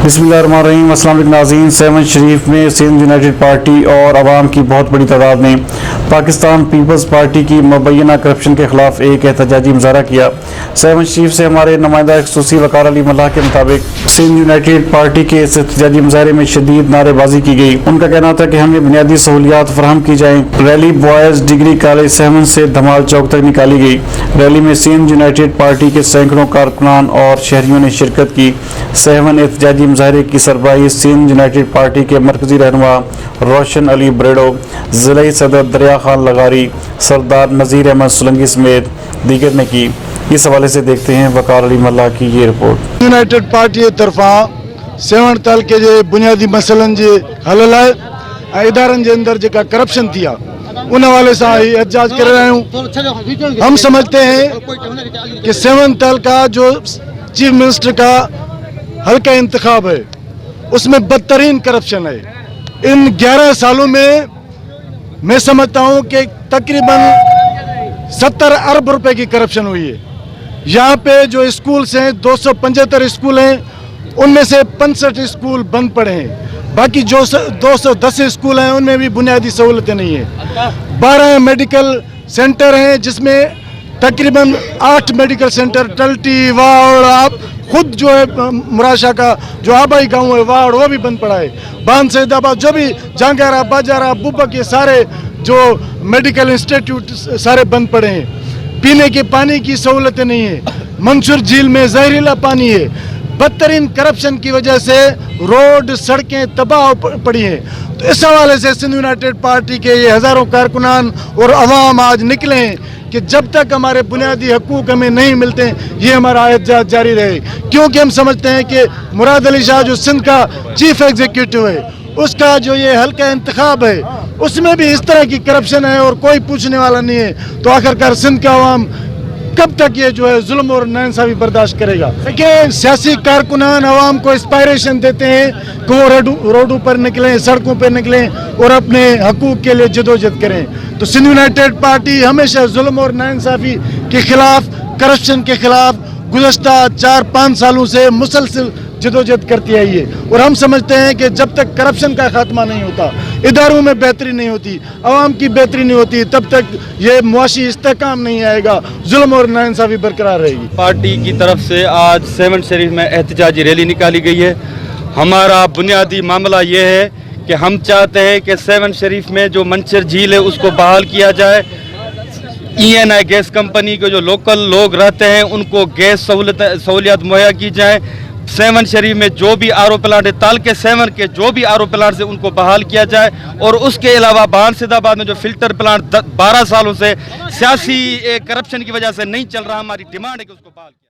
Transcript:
بسم اللہ الرحمن الرحیم۔ السلام علیکم ناظرین، سیون شریف میں سندھ یونائیٹڈ پارٹی اور عوام کی بہت بڑی تعداد نے پاکستان پیپلز پارٹی کی مبینہ کرپشن کے خلاف ایک احتجاجی مظاہرہ کیا۔ سیون شریف سے ہمارے نمائندہ خصوصی وقار علی ملا کے مطابق سندھ یونائیٹڈ پارٹی کے اس احتجاجی مظاہرے میں شدید نعرے بازی کی گئی۔ ان کا کہنا تھا کہ ہمیں بنیادی سہولیات فراہم کی جائیں۔ Rally boys degree college seven سے دھمال چوک تک نکالی گئی۔ ریلی میں سندھ یونائیٹڈ پارٹی کے سینکڑوں کارکنان اور شہریوں نے شرکت کی۔ سیون احتجاجی مظاہرے کی سربراہی سندھ یونائیٹڈ پارٹی کے مرکزی رہنما روشن علی بریڈو، ضلعی صدر دریا خان لغاری، سردار نذیر احمد سولنگی سمیت دیگر نے کی۔ اس حوالے سے دیکھتے ہیں وقار علی ملا کی یہ رپورٹ۔ یونائیٹڈ پارٹی طرفاں سیون تعلقے کے بنیادی مسئلن کے حل لائے ادارن کے اندر جکا کرپشن تھی ان حوالے سے احتجاج کر رہے ہوں۔ ہم سمجھتے ہیں کہ سیون تعلقہ جو چیف منسٹر کا حلقہ انتخاب ہے اس میں بدترین کرپشن ہے۔ ان 11 سالوں میں سمجھتا ہوں کہ تقریباً 70 ارب روپے کی کرپشن ہوئی ہے۔ یہاں پہ جو اسکولز ہیں 275 اسکول ہیں، ان میں سے 65 اسکول بند پڑے ہیں۔ باقی جو 210 اسکول ہیں ان میں بھی بنیادی سہولتیں نہیں ہیں۔ 12 میڈیکل سینٹر ہیں جس میں تقریباً 8 میڈیکل سینٹر ٹلٹی واڑ آپ خود جو ہے مراشا کا جو آبائی گاؤں ہے واڑ وہ بھی بند پڑا ہے۔ بان سید آباد جو بھی جانگارہ باجارہ بوبک یہ سارے جو میڈیکل انسٹیٹیوٹ سارے بند پڑے ہیں۔ پینے کے پانی کی سہولتیں نہیں ہیں۔ منصور جھیل میں زہریلا پانی ہے۔ بدترین کرپشن کی وجہ سے روڈ سڑکیں تباہ پڑی ہیں۔ تو اس حوالے سے سندھ یونائیٹڈ پارٹی کے یہ ہزاروں کارکنان اور عوام آج نکلے ہیں کہ جب تک ہمارے بنیادی حقوق ہمیں نہیں ملتے یہ ہمارا احتجاج جاری رہے، کیونکہ ہم سمجھتے ہیں کہ مراد علی شاہ جو سندھ کا چیف ایگزیکٹو ہے اس کا جو یہ حلقہ انتخاب ہے اس میں بھی اس طرح کی کرپشن ہے اور کوئی پوچھنے والا نہیں ہے۔ تو آخرکار سندھ کا عوام کب تک یہ جو ہے ظلم اور ناانصافی برداشت کرے گا؟ دیکھیں، سیاسی کارکنان عوام کو انسپائریشن دیتے ہیں کہ وہ روڈوں پر نکلیں، سڑکوں پر نکلیں اور اپنے حقوق کے لیے جدوجہد کریں۔ تو سندھ یونائیٹڈ پارٹی ہمیشہ ظلم اور ناانصافی کے خلاف، کرپشن کے خلاف گزشتہ 4-5 سالوں سے مسلسل جدوجہد کرتی آئی ہے۔ اور ہم سمجھتے ہیں کہ جب تک کرپشن کا خاتمہ نہیں ہوتا، اداروں میں بہتری نہیں ہوتی، عوام کی بہتری نہیں ہوتی، تب تک یہ معاشی استحکام نہیں آئے گا، ظلم اور ناانصافی برقرار رہے گی۔ پارٹی کی طرف سے آج سیون شریف میں احتجاجی ریلی نکالی گئی ہے۔ ہمارا بنیادی معاملہ یہ ہے کہ ہم چاہتے ہیں کہ سیون شریف میں جو منصور جھیل ہے اس کو بحال کیا جائے۔ ENI گیس کمپنی کے جو لوکل لوگ رہتے ہیں ان کو گیس سہولیات مہیا کی جائیں۔ سیون شریف میں جو بھی RO پلانٹ ہے، تعلقے سیون کے جو بھی RO پلانٹ ہیں ان کو بحال کیا جائے۔ اور اس کے علاوہ بان سید آباد میں جو فلٹر پلانٹ 12 سالوں سے سیاسی کرپشن کی وجہ سے نہیں چل رہا، ہماری ڈیمانڈ ہے کہ اس کو بحال کیا جائے۔